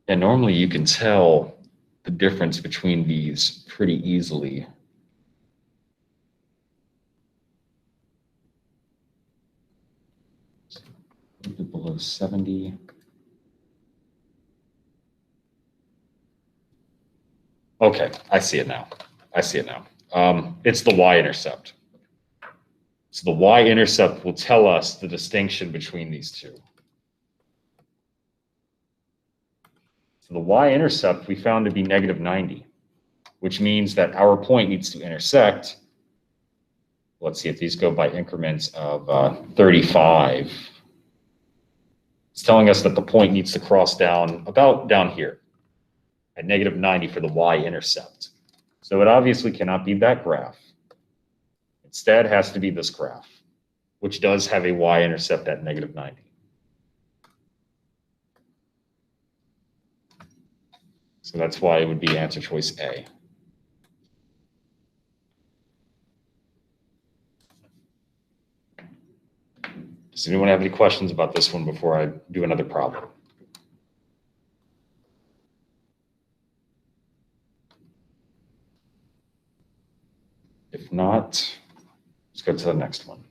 And normally you can tell the difference between these pretty easily. A little bit below 70. Okay, I see it now. It's the y-intercept. So the y-intercept will tell us the distinction between these two. So the y-intercept we found to be -90, which means that our point needs to intersect. Let's see if these go by increments of 35. It's telling us that the point needs to cross down about down here at -90 for the y-intercept. So it obviously cannot be that graph. Instead, it has to be this graph, which does have a y-intercept at -90. So that's why it would be answer choice A. Does anyone have any questions about this one before I do another problem? If not, let's go to the next one.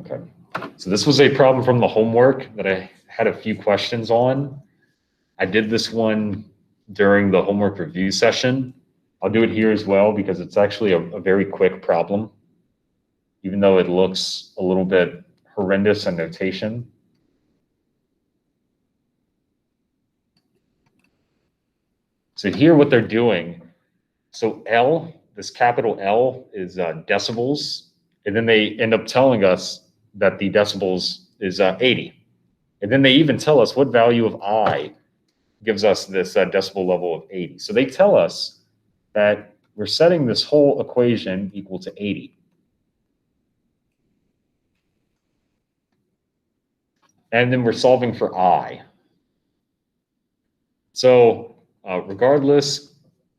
Okay, so this was a problem from the homework that I had a few questions on. I did this one during the homework review session. I'll do it here as well because it's actually a very quick problem, even though it looks a little bit horrendous in notation. So here what they're doing, so L, this capital L is decibels, and then they end up telling us that the decibels is 80. And then they even tell us what value of I gives us this decibel level of 80. So they tell us that we're setting this whole equation equal to 80. And then we're solving for I. So regardless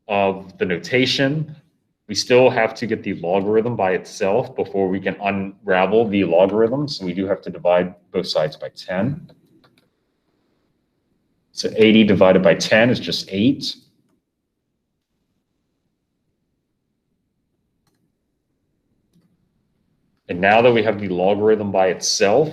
of the notation, we still have to get the logarithm by itself before we can unravel the logarithm. So we do have to divide both sides by 10. So 80 divided by 10 is just 8. And now that we have the logarithm by itself,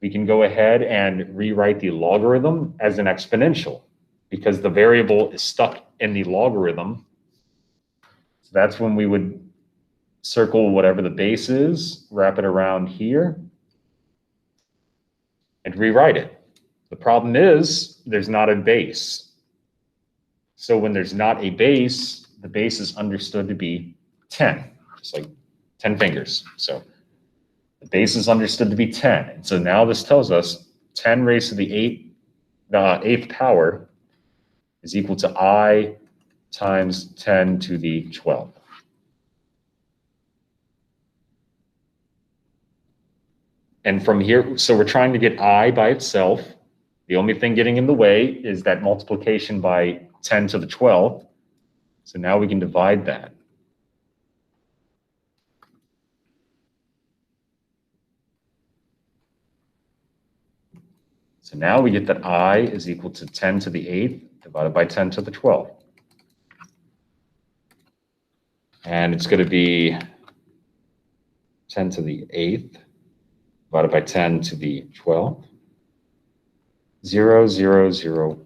we can go ahead and rewrite the logarithm as an exponential because the variable is stuck in the logarithm. So that's when we would circle whatever the base is, wrap it around here, and rewrite it. The problem is there's not a base. So when there's not a base, the base is understood to be 10, just like 10 fingers. So the base is understood to be 10. And so now this tells us 10 raised to the eighth power is equal to I times 10 to the 12th. And from here, so we're trying to get I by itself. The only thing getting in the way is that multiplication by 10 to the 12th. So now we can divide that. So now we get that I is equal to 10 to the 8th divided by 10 to the 12th. And it's going to be 10 to the 8th divided by 10 to the 12th. 0, 0, 0.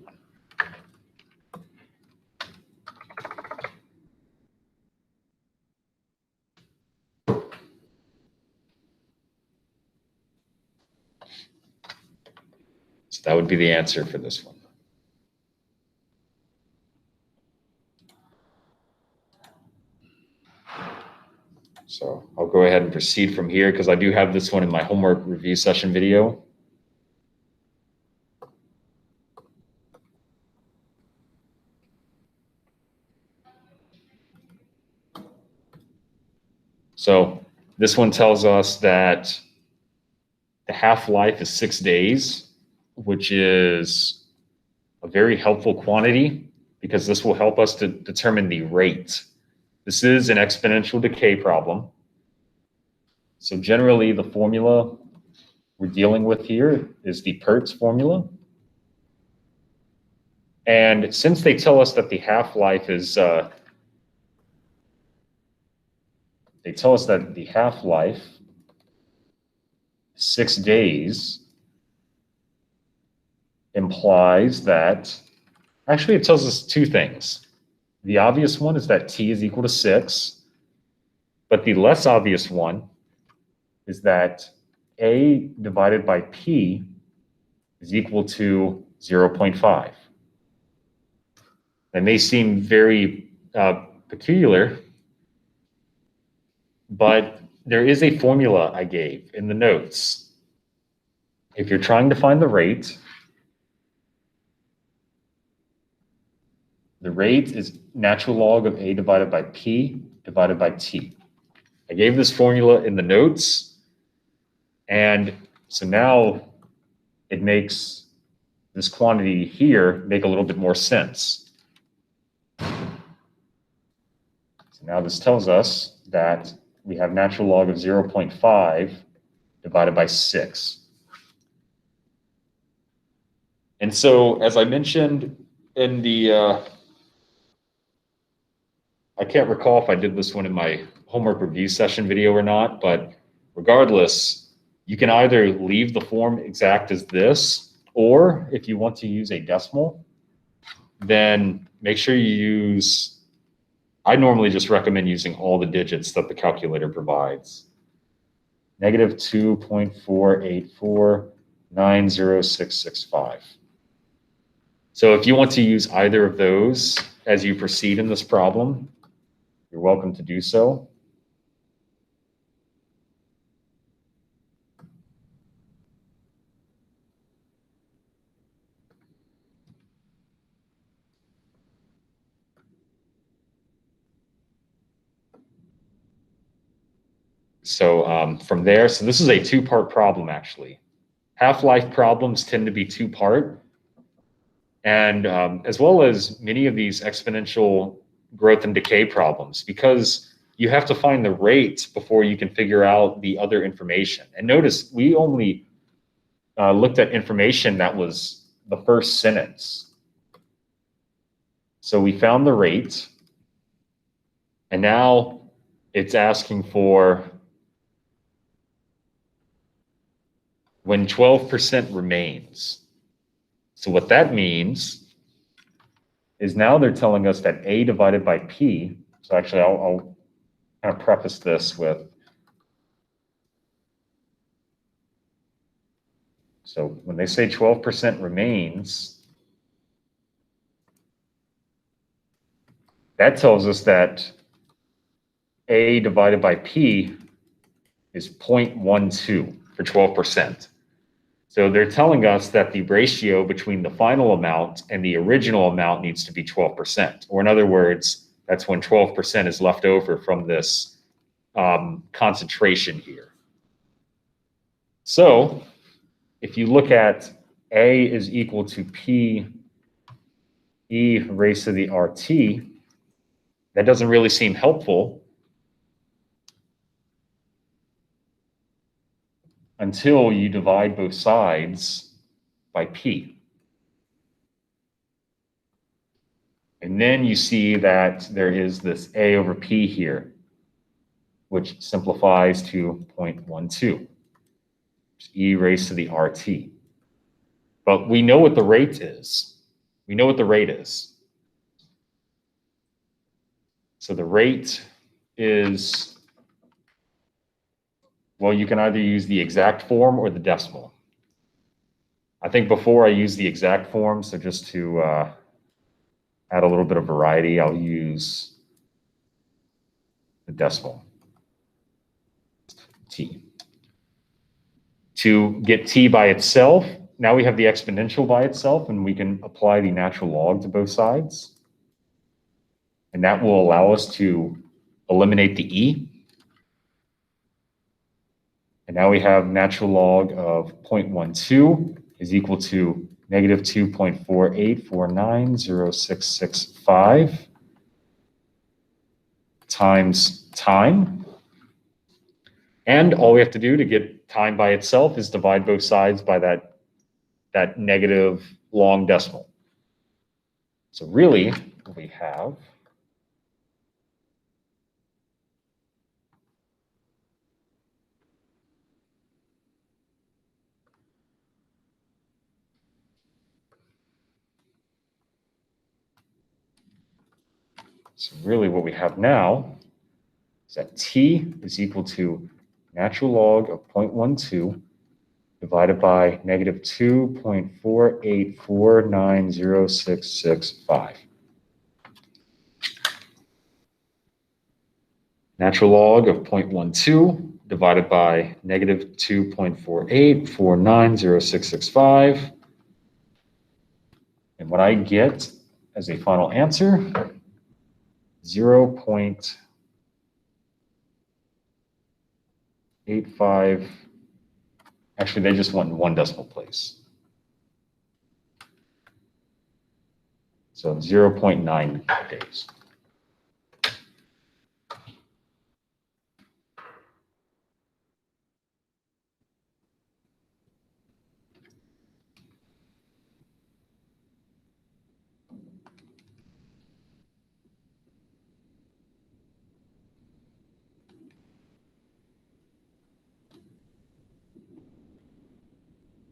So that would be the answer for this one. So I'll go ahead and proceed from here because I do have this one in my homework review session video. So this one tells us that the half-life is 6 days, which is a very helpful quantity because this will help us to determine the rate. This is an exponential decay problem. So generally the formula we're dealing with here is the Peirce formula. And since they tell us that the half-life is, they tell us that the half-life, 6 days, implies that, actually it tells us two things. The obvious one is that t is equal to 6, but the less obvious one is that a divided by p is equal to 0.5. That may seem very peculiar, but there is a formula I gave in the notes. If you're trying to find the rate is natural log of a divided by p divided by t. I gave this formula in the notes, and so now it makes this quantity here make a little bit more sense. So now this tells us that we have natural log of 0.5 divided by 6. And so, as I mentioned in the, I can't recall if I did this one in my homework review session video or not, but regardless, you can either leave the form exact as this, or if you want to use a decimal, then make sure you use, I normally just recommend using all the digits that the calculator provides. Negative 2.484906665. So if you want to use either of those as you proceed in this problem, you're welcome to do so. So from there, so this is a two-part problem actually. Half-life problems tend to be two-part, and as well as many of these exponential growth and decay problems, because you have to find the rate before you can figure out the other information. And notice we only looked at information that was the first sentence. So we found the rate, and now it's asking for when 12% remains. So what that means is now they're telling us that A divided by P, so actually I'll kind of preface this with, so when they say 12% remains, that tells us that A divided by P is 0.12 for 12%. So they're telling us that the ratio between the final amount and the original amount needs to be 12%. Or in other words, that's when 12% is left over from this concentration here. So if you look at A is equal to P e raised to the RT, that doesn't really seem helpful until you divide both sides by P. And then you see that there is this A over P here, which simplifies to 0.12, e raised to the RT. But we know what the rate is. We know what the rate is. So the rate is, well, you can either use the exact form or the decimal. I think before I use the exact form, so just to add a little bit of variety, I'll use the decimal, t. To get t by itself, now we have the exponential by itself, and we can apply the natural log to both sides. And that will allow us to eliminate the e. And now we have natural log of 0.12 is equal to negative 2.48490665 times time. And all we have to do to get time by itself is divide both sides by that negative long decimal. So really, we have what we have now is that t is equal to natural log of 0.12 divided by negative 2.48490665. Natural log of 0.12 divided by negative 2.48490665. And what I get as a final answer, 0.85. Actually, they just want in one decimal place. So 0.9 days.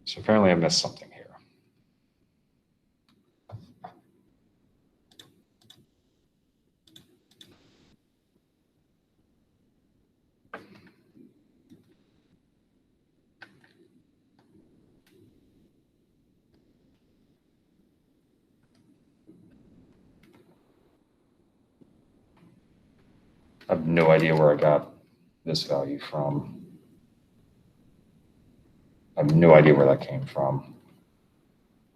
So apparently I missed something here. I have no idea where I got this value from. I have no idea where that came from.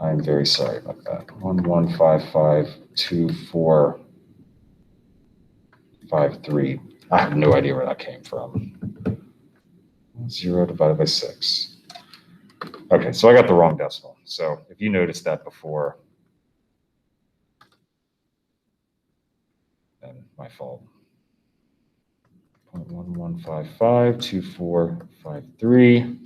I'm very sorry about that. 11552453. I have no idea where that came from. 0 divided by 6. Okay, so I got the wrong decimal. So if you noticed that before, then my fault. 0.11552453.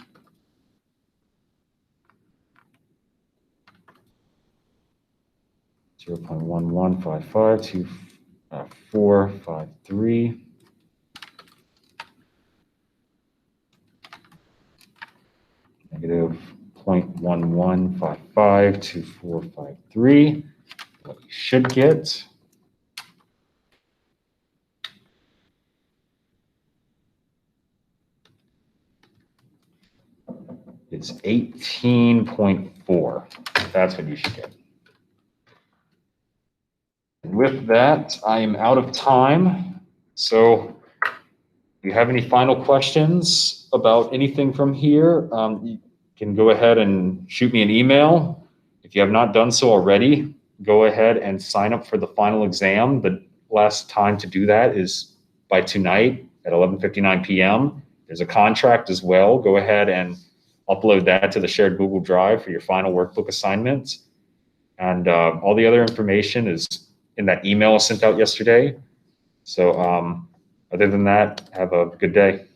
0.11552453. negative 0.11552453. What you should get is 18.4. That's what you should get. And with that, I am out of time. So if you have any final questions about anything from here, you can go ahead and shoot me an email. If you have not done so already, go ahead and sign up for the final exam. The last time to do that is by tonight at 11:59 p.m. There's a contract as well. Go ahead and upload that to the shared Google Drive for your final workbook assignment. And all the other information is in that email I sent out yesterday. So other than that, have a good day.